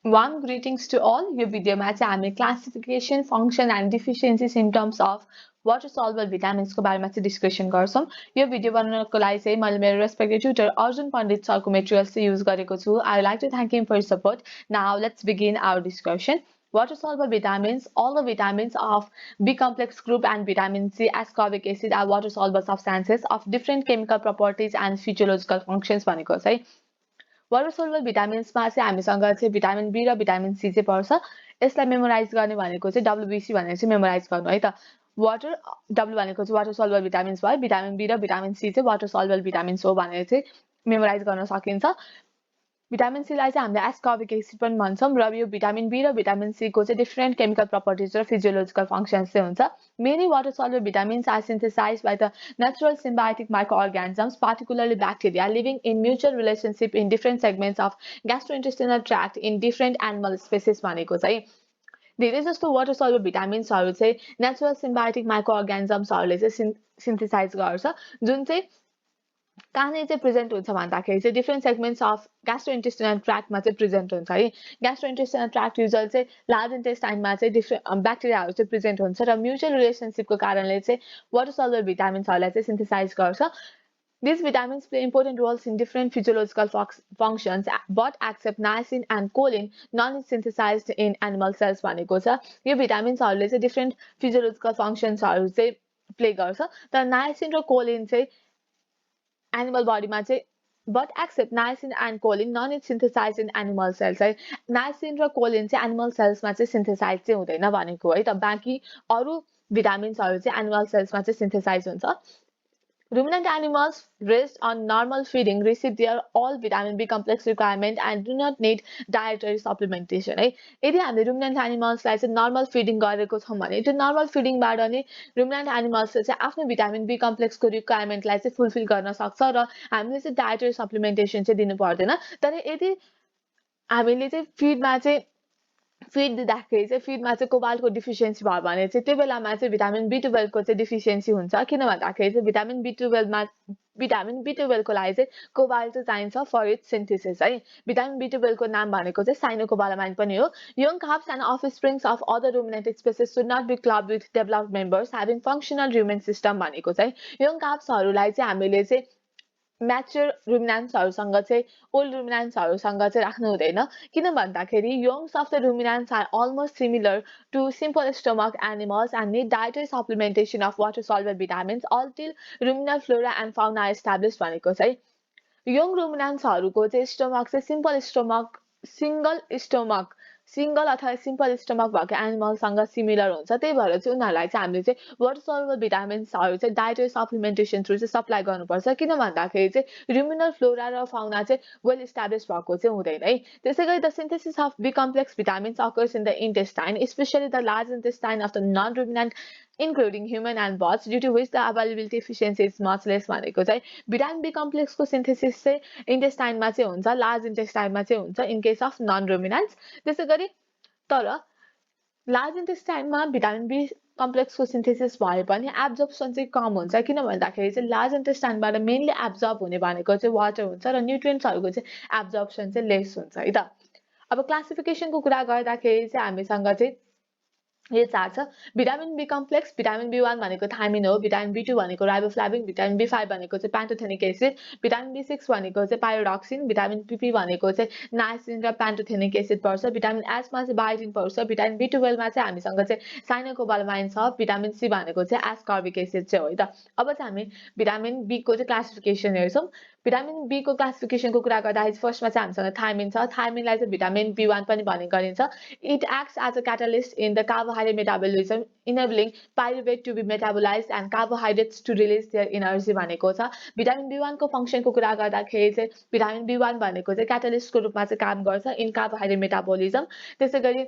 One greetings to all. यो भिडियोमा चाहिँ हामी classification function and deficiency symptoms of water soluble भिटामिन्सको बारेमा चाहिँ डिस्कसन गर्छौं। यो भिडियो बनाउनको लागि चाहिँ मैले मेरो रेस्पेक्टेड ट्युटर अर्जुन पण्डित सरको मेटेरियल्स चाहिँ युज गरेको छु। I would like to thank him for his support. Now let's begin our discussion. Water soluble vitamins, all the vitamins of B complex group and vitamin C ascorbic acid are water soluble substances of different chemical properties and physiological functions भनेको चाहिँ water soluble भिटामिन्समा चाहिँ हामीसँग चाहिँ vitamin be र vitamin C चाहिँ पर्छ। यसलाई memorise गर्ने भनेको चाहिँ डब्ल्युबीसी भनेर चाहिँ मेमोराइज गर्नु है त। वाटर डब्ल्यु भनेको चाहिँ वाटर सोलुबल भिटामिन्स भयो, भिटामिन बी र भिटामिन सी चाहिँ वाटर सोलुबल भिटामिन्स हो भनेर चाहिँ मेमोराइज गर्न सकिन्छ। भिटामिन सी लाई चाहिँ हामीले एस्कॉर्बिक एसिड पनि भन्छौं र यो भिटामिन बी र भिटामिन सी को चाहिँ डिफरेंट केमिकल प्रपर्टीज र फिजियोलॉजिकल फंक्शन्स चाहिँ हुन्छ। Many water soluble vitamins are synthesized by the natural symbiotic microorganisms, particularly bacteria, living in mutual relationship in different segments of gastrointestinal tract in different animal species भनेको चाहिँ धेरै जस्तो water soluble भिटामिन्सहरु चाहिँ natural symbiotic माइक्रोअर्गानिजम्सहरुले चाहिँ synthesise गर्छ, जुन चाहिँ कहाँ चाहिँ प्रेजेन्ट हुन्छ भन्दाखेरि चाहिँ डिफरेंट सेगमेन्ट्स अफ ग्यास्ट्रोइन्टेस्टाइनल ट्र्याक्टमा चाहिँ प्रेजेन्ट हुन्छ है। ग्यास्ट्रोइन्टेस्टाइनल ट्र्याक्ट युजुअल चाहिँ लार्ज इन्टेस्टाइनमा चाहिँ डिफरेंट ब्याक्टेरियाहरु चाहिँ प्रेजेन्ट हुन्छ र म्युचुअल रिलेसनशिपको कारणले चाहिँ वाटर सल्युबल भिटामिन्सहरुलाई चाहिँ सिन्थेसाइज गर्छ। These vitamins play important roles in different physiological functions, but except niacin and choline, none is synthesized in animal cells भनेको छ। यो भिटामिन्सहरुले चाहिँ डिफरेंट फिजियोलॉजिकल फंक्शन्सहरु चाहिँ प्ले गर्छ, तर नाइसिन र कोलिन चाहिँ एनिमल बडीमा चाहिँ but except niacin and choline, none is synthesized in animal cells है। नाइसिन र कोलिन चाहिँ एनिमल सेल्समा चाहिँ सिन्थेसाइज चाहिँ हुँदैन भनेको है त। बाँकी अरु भिटामिन्सहरु चाहिँ एनिमल सेल्समा चाहिँ सिन्थेसाइज हुन्छ। Ruminant animals raised on normal feeding receive their all vitamin B complex requirement and do not need dietary supplementation है। यदि हामीले रुमिनेन्ट एनिमल्सलाई चाहिँ नर्मल फिडिङ गरेको छौं भने त्यो नर्मल फिडिङबाट नै रुमिनेन्ट एनिमल्सले चाहिँ आफ्नो भिटामिन बी कम्प्लेक्सको रिक्वायरमेन्टलाई चाहिँ फुलफिल गर्न सक्छ र हामीले चाहिँ डायटरी सप्लिमेन्टेसन चाहिँ दिनु पर्दैन। तर यदि हामीले चाहिँ फिड दिँदाखेरि चाहिँ फिडमा चाहिँ कोबाल्टको डिफिसियन्सी भयो भने चाहिँ त्यो बेलामा चाहिँ भिटामिन बी12 को चाहिँ डिफिसियन्सी हुन्छ। किन भन्दाखेरि चाहिँ भिटामिन बी12 को लागि चाहिँ कोबाल्ट चाहिन्छ फर इट्स सिन्थेसिस है। भिटामिन बी12 को नाम भनेको चाहिँ साइनोकोबालामाइन पनि हो। Young calves and offsprings of other ruminant species should not be clubbed with developed members having functional rumen system भनेको चाहिँ यङ calvesहरुलाई चाहिँ हामीले चाहिँ म्याच्योर रुमिनेन्ट्सहरुसँग चाहिँ ओल्ड रुमिनेन्ट्सहरुसँग चाहिँ राख्नु हुँदैन। किन भन्दाखेरि youngs of the ruminants are almost similar to simple stomach animals and need dietary supplementation of water soluble vitamins until ruminal flora and fauna establish भनेको चाहिँ यङ रुमिनेन्ट्सहरुको चाहिँ स्टमक चाहिँ सिंगल अथवा सिम्पल स्टमक भएको एनिमलसँग सिमिलर हुन्छ। त्यही भएर चाहिँ उनीहरुलाई चाहिँ हामीले चाहिँ वाटर सल्युबल भिटामिन्सहरु चाहिँ डायटरी सप्लिमेन्टेसन थ्रु चाहिँ सप्लाई गर्नुपर्छ। किन भन्दाखेरि चाहिँ रुमिनल फ्लोरा र फाउना चाहिँ वेल एस्टाब्लिश भएको चाहिँ हुँदैन है। त्यसैगरी the synthesis of B complex vitamins occurs in the intestine, especially the large intestine of the non ruminant including human and birds, due to which the availability efficiency is much less भनेको चाहिँ vitamin be कम्प्लेक्सको synthesis चाहिँ इन्टेस्टाइनमा चाहिँ हुन्छ, large इन्टेस्टाइनमा चाहिँ हुन्छ in case of non रुमिनेन्ट्स। त्यसैगरी तर large इन्टेस्टाइनमा vitamin be कम्प्लेक्सको synthesis भए पनि एब्जर्प्सन चाहिँ कम हुन्छ। किन भन्दाखेरि चाहिँ लार्ज इन्टेस्टाइनबाट मेनली एब्जर्ब हुने भनेको चाहिँ वाटर हुन्छ र न्युट्रिएन्ट्सहरुको चाहिँ एब्जर्प्सन चाहिँ लेस हुन्छ है त। अब क्लासिफिकेसनको कुरा गर्दाखेरि चाहिँ हामीसँग चाहिँ ये चार छ। Vitamin B complex, vitamin B one भनेको थाइमिन हो, भिटामिन बी2 भनेको राइबोफ्लाविन, भिटामिन बी5 भनेको चाहिँ प्यान्टोथेनिक एसिड, भिटामिन बी6 भनेको चाहिँ पाइरोडक्सिन, भिटामिन पी भनेको चाहिँ नाइसिन र प्यान्टोथेनिक एसिड पर्छ, भिटामिन एसमा चाहिँ बायोटिन पर्छ, भिटामिन बी12 मा चाहिँ हामीसँग चाहिँ साइनोकोबालामाइन छ, भिटामिन सी भनेको चाहिँ एस्कॉर्बिक एसिड चाहिँ हो है त। अब चाहिँ हामी भिटामिन बी को चाहिँ क्लासिफिकेसन हेर्छौं। भिटामिन बी को क्लासिफिकेसनको कुरा गर्दाखेरि फर्स्टमा चाहिँ हामीसँग थाइमिन छ। थाइमिनलाई चाहिँ भिटामिन बी1 पनि भन्ने गरिन्छ। It acts as a catalyst in the carbohydrate metabolism, enabling pyruvate to be metabolized and carbohydrates to release their energy भनेको छ। भिटामिन बी1 को फंक्शनको कुरा गर्दाखेरि चाहिँ भिटामिन बी1 भनेको चाहिँ क्याटालिस्टको रूपमा चाहिँ काम गर्छ इन कार्बोहाइड्रेट मेटाबोलिजम। त्यसैगरी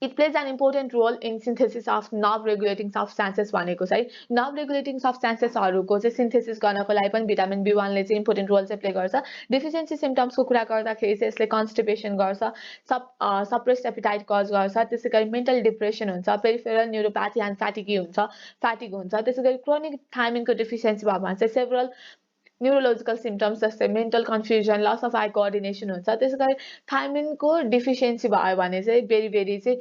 It plays an important role in synthesis of nerve regulating substances भनेको चाहिँ nerve regulating substancesहरुको चाहिँ सिन्थेसिस गर्नको लागि पनि भिटामिन बी1 ले चाहिँ इम्पोर्टेन्ट रोल चाहिँ प्ले गर्छ। डेफिसिएन्सी सिम्पटम्सको कुरा गर्दाखेरि चाहिँ यसले कन्स्टिपेसन गर्छ, सप्रेस्ड एपिटाइट कज गर्छ, त्यसैगरी मेन्टल डिप्रेसन हुन्छ, पेरिफेरल न्यूरोप्याथी एन्ड फ्याटिग हुन्छ। त्यसैगरी क्रोनिक थाइमिनको डेफिसिएन्सी भयो भने चाहिँ सेभरल न्युरोलोजिकल सिम्पटम्स जस्तै mental confusion, loss of eye coordination हुन्छ। त्यसै गरी थाइमिनको डिफिसियन्सी भयो भने चाहिँ बेरी चाहिँ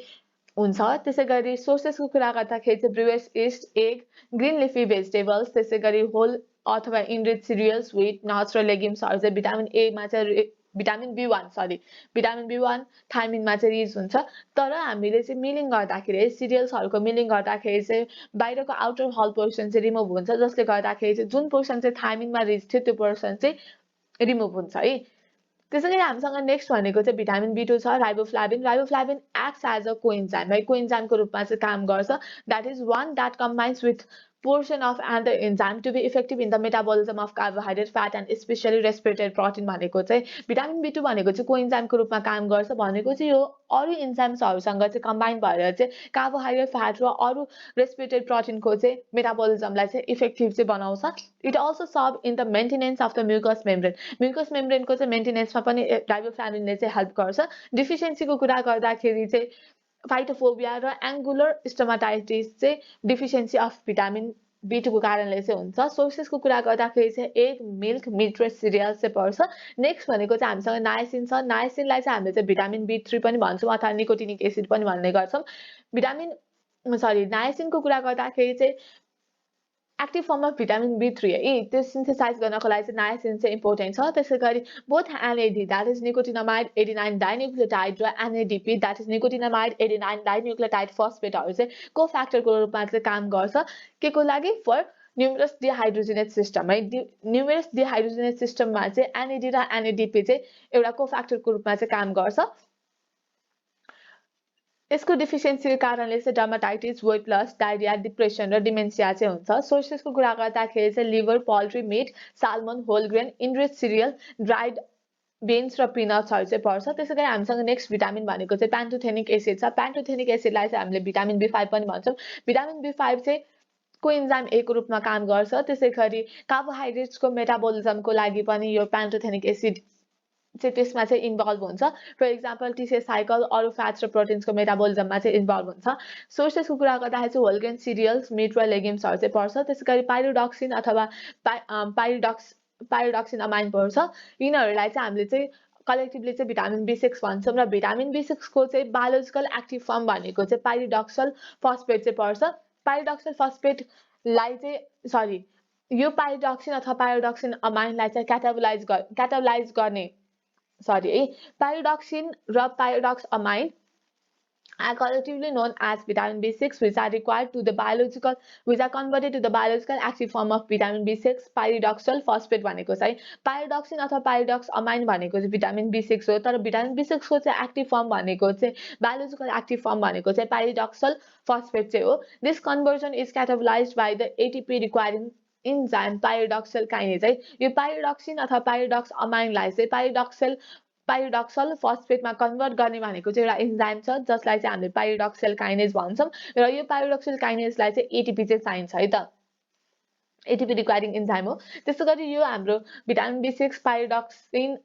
हुन्छ। त्यसै गरी सोर्सेसको कुरा गर्दाखेरि चाहिँ brewer's yeast, egg, green leafy vegetables, त्यसै गरी होल अथवा इनरिच सिरियल्स, व्हिट, नट्स र लेग्युम्सहरू चाहिँ भिटामिन एमा चाहिँ भिटामिन बी1 थाइमिनमा चाहिँ रिच हुन्छ। तर हामीले चाहिँ मिलिङ गर्दाखेरि सिरियल्सहरूको मिलिङ गर्दाखेरि चाहिँ बाहिरको आउटर हल पोर्सन चाहिँ रिमुभ हुन्छ, जसले गर्दाखेरि चाहिँ जुन पोर्सन चाहिँ थाइमिनमा रिच थियो त्यो पोर्सन चाहिँ रिमुभ हुन्छ है। त्यसै गरी हामीसँग नेक्स्ट भनेको चाहिँ भिटामिन बी2 छ, riboflavin acts as a coenzyme है, कोइन्जाइमको रूपमा चाहिँ काम गर्छ। That is one that combines with portion of another enzyme to be effective in the metabolism of carbohydrate, fat and especially respiratory protein भनेको चाहिँ भिटामिन बी2 भनेको चाहिँ कोइन्जाइमको रूपमा काम गर्छ भनेको चाहिँ यो अरू इन्जाइम्सहरूसँग चाहिँ कम्बाइन भएर चाहिँ कार्बोहाइड्रेट, फ्याट र अरू रेस्पिरेटरी प्रोटिनको चाहिँ मेटाबोलिजमलाई चाहिँ इफेक्टिभ चाहिँ बनाउँछ। It also serve in the maintenance of the mucus मेम्ब्रेनको चाहिँ मेन्टेनेन्समा पनि राइबोफ्लाभिनले चाहिँ हेल्प गर्छ। डिफिसियन्सीको कुरा गर्दाखेरि चाहिँ फाइटोफोबिया र एङ्गुलर स्टोमाटाइटिस चाहिँ डिफिसियन्सी अफ भिटामिन बी2 को कारणले चाहिँ हुन्छ। सोर्सेसको कुरा गर्दाखेरि चाहिँ एग, मिल्क, मिट र सिरियल्स चाहिँ पर्छ। नेक्स्ट भनेको चाहिँ हामीसँग नायसिन छ। नायसिनलाई चाहिँ हामीले चाहिँ भिटामिन बी3 पनि भन्छौँ अथवा निकोटिनिक एसिड पनि भन्ने गर्छौँ। नायसिनको कुरा गर्दाखेरि चाहिँ active form of vitamin B3 है, त्यो सिन्थेसाइज गर्नको लागि चाहिँ नायसिन चाहिँ इम्पोर्टेन्ट छ। त्यसै गरी both NAD that is nicotinamide 89 डाइन्युक्लियोटाइड र एनएडीपी द्याट इज निकोटिनामाइड 89 डाइन्युक्लियोटाइड फस्फेटहरू चाहिँ कोफ्याक्टरको रूपमा चाहिँ काम गर्छ। के को लागि? फर न्युमरस डिहाइड्रोजिनेट सिस्टम है। न्युमरस डिहाइड्रोजिनेट सिस्टममा चाहिँ एनएडी र एनएडीपी चाहिँ एउटा कोफ्याक्टरको रूपमा चाहिँ काम गर्छ। यसको डिफिसियन्सीको कारणले चाहिँ dermatitis, weight loss, diarrhoea, depression र डिमेन्सिया चाहिँ हुन्छ। सोर्सेसको कुरा गर्दाखेरि चाहिँ liver, poultry, meat, salmon, whole grain, enriched cereal, dried beans र पिनट्सहरू चाहिँ पर्छ। त्यसै गरी हामीसँग नेक्स्ट भिटामिन भनेको चाहिँ प्यान्टोथेनिक एसिड छ। प्यान्टोथेनिक एसिडलाई चाहिँ हामीले भिटामिन बी5 पनि भन्छौँ। भिटामिन बी5 चाहिँ कोइन्जाइम ए को रूपमा काम गर्छ। त्यसै गरी कार्बोहाइड्रेट्सको मेटाबोलिजमको लागि पनि यो प्यान्टोथेनिक एसिड चाहिँ त्यसमा चाहिँ इन्भल्भ हुन्छ। फर इक्जाम्पल टिसिए साइकल, अरू फ्याट्स र प्रोटिन्सको मेटाबोलिजममा चाहिँ इन्भल्भ हुन्छ। सोर्सेसको कुरा गर्दाखेरि चाहिँ होल ग्रेन सिरियल्स, मिट र लेग्युम्सहरू चाहिँ पर्छ। त्यसै गरी पाइरोडक्सिन अथवा पाइरोडक्सिन अमाइन पर्छ। यिनीहरूलाई चाहिँ हामीले चाहिँ कलेक्टिभली चाहिँ भिटामिन बी6 भन्छौँ र भिटामिन बी6 को चाहिँ बायोलोजिकल एक्टिभ फर्म भनेको चाहिँ पाइरिडक्सल फस्फेट चाहिँ पर्छ। पाइरिडक्सल फस्फेटलाई चाहिँ यो पाइरिडक्सिन अथवा पाइरोडक्सिन अमाइनलाई चाहिँ क्याटाबलाइज गर्ने pyridoxine र pyridox amine are collectively known as vitamin B6, which are converted to the biological active form of vitamin B6, pyridoxal phosphate भनेको चाहिँ pyridoxine अथवा pyridox amine भनेको चाहिँ vitamin B6 हो। तर vitamin B6 को चाहिँ active form भनेको चाहिँ biological active form भनेको चाहिँ pyridoxal phosphate चाहिँ हो। This conversion is catabolized by the ATP requiring enzyme pyridoxal kinase है। यो पाइरिडक्सिन अथवा पाइरिडक्स अमाइनलाई चाहिँ पाइरिडक्सल फस्फेटमा कन्भर्ट गर्ने भनेको चाहिँ एउटा इन्जाइम छ जसलाई चाहिँ हामीले पाइरिडक्सल काइनेज भन्छौँ र यो पाइरिडक्सल काइनेजलाई चाहिँ एटिपी चाहिँ चाहिन्छ है त, एटिपी रिक्वायरिङ इन्जाइम हो। त्यसै गरी यो हाम्रो भिटामिन बी6 पाइरिडक्सिन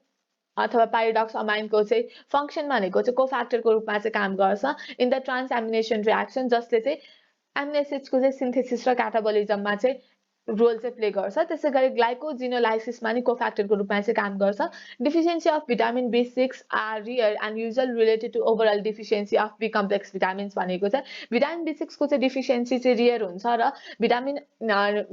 अथवा पाइरिडक्स अमाइनको चाहिँ फङ्सन भनेको चाहिँ कोफ्याक्टरको रूपमा चाहिँ काम गर्छ इन द ट्रान्सएमिनेसन रियाक्सन, जसले चाहिँ एमिनो एसिड्सको चाहिँ सिन्थेसिस र क्याटाबोलिजममा चाहिँ रोल चाहिँ प्ले गर्छ। त्यसै गरी ग्लाइकोजिनोलाइसिसमा नि कोफ्याक्टरको रूपमा चाहिँ काम गर्छ। डिफिसियन्सी अफ भिटामिन बी6 are rare and usual related to overall deficiency of B complex vitamins भनेको चाहिँ भिटामिन बी6 को चाहिँ डिफिसियन्सी चाहिँ रियर हुन्छ र भिटामिन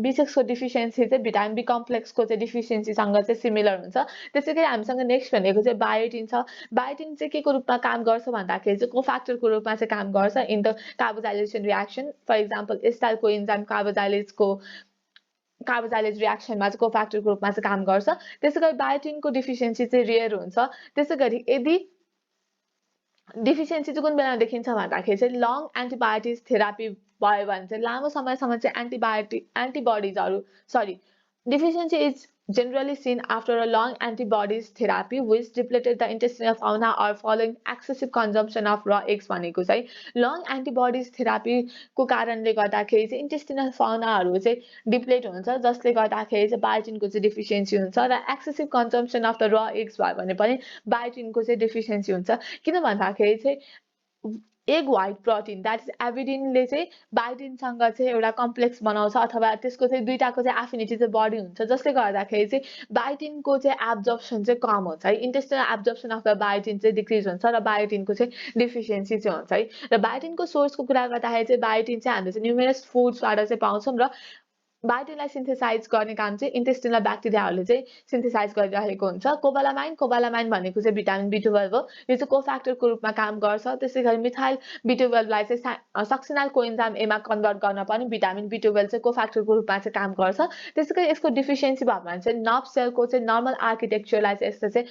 बी6 को डिफिसियन्सी चाहिँ भिटामिन बी कम्प्लेक्सको चाहिँ डिफिसियन्सीसँग चाहिँ सिमिलर हुन्छ। त्यसै गरी हामीसँग नेक्स्ट भनेको चाहिँ बायोटिन छ। बायोटिन चाहिँ के को रूपमा काम गर्छ भन्दाखेरि चाहिँ कोफ्याक्टरको रूपमा चाहिँ काम गर्छ in the carboxylation reaction. For example acetyl coenzyme carboxylase रियाक्सनमा चाहिँ कोफ्याक्टरको रूपमा चाहिँ काम गर्छ। त्यसै गरी बायोटिनको डिफिसियन्सी चाहिँ रियर हुन्छ। त्यसै गरी यदि डिफिसियन्सी चाहिँ कुन बेलामा देखिन्छ भन्दाखेरि चाहिँ लङ एन्टिबायोटिक्स थेरापी भयो भने चाहिँ लामो समयसम्म चाहिँ deficiency is generally seen after a long antibodies therapy which depleted the intestinal fauna or following excessive consumption of raw eggs भनेको चाहिँ long antibodies therapy को कारणले गर्दाखेरि चाहिँ intestinal fauna हरू चाहिँ डिप्लेट हुन्छ जसले गर्दाखेरि चाहिँ बायोटिनको चाहिँ डिफिसियन्सी हुन्छ र excessive consumption of the raw eggs भयो भने पनि बायोटिनको चाहिँ डिफिसियन्सी हुन्छ। किन भन्दाखेरि चाहिँ egg white protein that is एभिडिनले चाहिँ बायोटिनसँग चाहिँ एउटा कम्प्लेक्स बनाउँछ अथवा त्यसको चाहिँ दुईटाको चाहिँ एफिनिटी चाहिँ बढी हुन्छ, जसले गर्दाखेरि चाहिँ बायोटिनको चाहिँ एब्जर्प्सन चाहिँ कम हुन्छ है। Intestinal absorption of the biotin चाहिँ डिक्रिज हुन्छ र बायोटिनको चाहिँ डिफिसियन्सी चाहिँ हुन्छ है। र बायोटिनको सोर्सको कुरा गर्दाखेरि चाहिँ बायोटिन चाहिँ हामीले चाहिँ न्युमेरस फुड्सबाट चाहिँ पाउँछौँ र बायोटिनलाई सिन्थेसाइज गर्ने काम चाहिँ इन्टेस्टिनल ब्याक्टेरियाहरूले चाहिँ सिन्थेसाइज गरिरहेको हुन्छ। कोबालामाइन भनेको चाहिँ भिटामिन B12 हो। यो चाहिँ कोफ्याक्टरको रूपमा काम गर्छ। त्यसै गरी मिथाइल B12लाई चाहिँ सक्सिनाल कोएन्जाइम एमा कन्भर्ट गर्न पनि भिटामिन B12 चाहिँ कोफ्याक्टरको रूपमा चाहिँ काम गर्छ। त्यसै गरी यसको डिफिसियन्सी भयो भने चाहिँ नर्भ सेलको चाहिँ नर्मल आर्किटेक्चरलाई चाहिँ यसले चाहिँ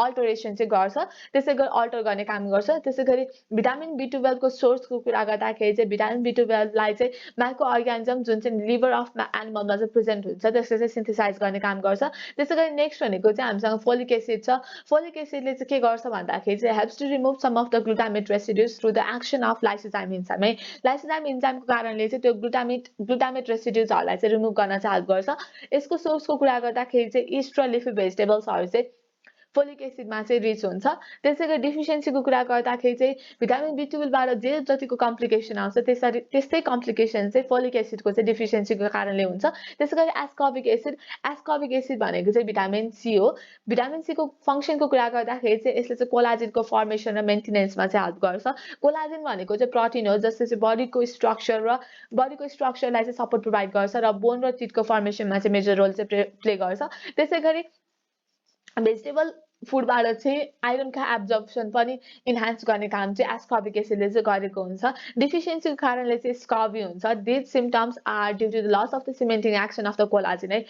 अल्टरेसन चाहिँ गर्छ। त्यसै गरी अल्टर गर्ने काम गर्छ। त्यसै गरी भिटामिन B12 को सोर्सको कुरा गर्दाखेरि चाहिँ भिटामिन B12 लाई चाहिँ माइक्रो अर्गानिजम जुन चाहिँ लिभर अफ एनिमलमा चाहिँ प्रेजेन्ट हुन्छ त्यसले चाहिँ सिन्थेसाइज गर्ने काम गर्छ। त्यसै गरी नेक्स्ट भनेको चाहिँ हामीसँग फोलिक एसिड छ। फोलिक एसिडले चाहिँ के गर्छ भन्दाखेरि चाहिँ helps to remove some of the glutamate residues through the action of lysozyme enzyme है। लाइसोजाइम इन्जाइमको कारणले चाहिँ त्यो ग्लुटामेट रेसिड्युजहरूलाई चाहिँ रिमुभ गर्न चाहिँ हेल्प गर्छ। यसको सोर्सको कुरा गर्दाखेरि चाहिँ इस्ट र लिफी भेजिटेबल्सहरू चाहिँ फोलिक एसिडमा चाहिँ रिच हुन्छ। त्यसै गरी डिफिसियन्सीको कुरा गर्दाखेरि चाहिँ भिटामिन B12बाट जे जतिको कम्प्लिकेसन आउँछ त्यस्तै कम्प्लिकेसन चाहिँ फोलिक एसिडको चाहिँ डिफिसियन्सीको कारणले हुन्छ। त्यसै गरी एस्कर्बिक एसिड भनेको चाहिँ भिटामिन C हो। भिटामिन C को फङ्सनको कुरा गर्दाखेरि चाहिँ यसले चाहिँ कोलाजिनको फर्मेसन र मेन्टेनेन्समा चाहिँ हेल्प गर्छ। कोलाजिन भनेको चाहिँ प्रोटिन हो जसले चाहिँ बडीको स्ट्रक्चरलाई चाहिँ सपोर्ट प्रोभाइड गर्छ र बोन र टिथको फर्मेसनमा चाहिँ मेजर रोल चाहिँ प्ले गर्छ। त्यसै गरी भेजिटेबल फुडबाट चाहिँ आइरनको एब्जर्प्सन पनि इन्हान्स गर्ने काम चाहिँ एस्कर्बिक एसिडले चाहिँ गरेको हुन्छ। डिफिसियन्सीको कारणले चाहिँ स्कर्बी हुन्छ। This symptoms are due to the loss of the cementing action of the collagen है।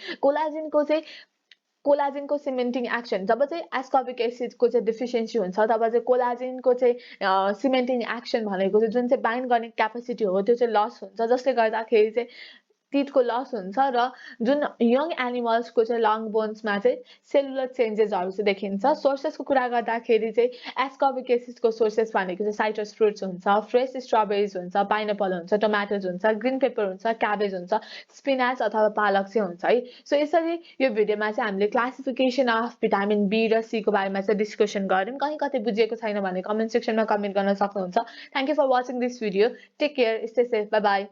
कोलाजिनको सिमेन्टिङ एक्सन जब चाहिँ एस्कर्बिक एसिडको चाहिँ डिफिसियन्सी हुन्छ तब चाहिँ कोलाजिनको चाहिँ सिमेन्टिङ एक्सन भनेको चाहिँ जुन चाहिँ बाइन्ड गर्ने क्यापेसिटी हो त्यो चाहिँ लस हुन्छ, जसले गर्दाखेरि चाहिँ टिथको लस हुन्छ र जुन यङ एनिमल्सको चाहिँ लङ बोन्समा चाहिँ सेलुलर चेन्जेसहरू चाहिँ देखिन्छ। सोर्सेसको कुरा गर्दाखेरि चाहिँ एस्कर्बिक एसिडको सोर्सेस भनेको चाहिँ साइट्रस फ्रुट्स हुन्छ, फ्रेस स्ट्रबेरिज हुन्छ, पाइनएप्पल हुन्छ, टमाटोज हुन्छ, ग्रिन पेपर हुन्छ, क्याबेज हुन्छ, स्पिनाच अथवा पालक चाहिँ हुन्छ है। सो यसरी यो भिडियोमा चाहिँ हामीले क्लासिफिकेसन अफ भिटामिन B र C को बारेमा चाहिँ डिस्कसन गऱ्यौँ। कहीँ कतै बुझिएको छैन भने कमेन्ट सेक्सनमा कमेन्ट गर्न सक्नुहुन्छ। Thank you for watching this video. Take care, stay safe, bye by.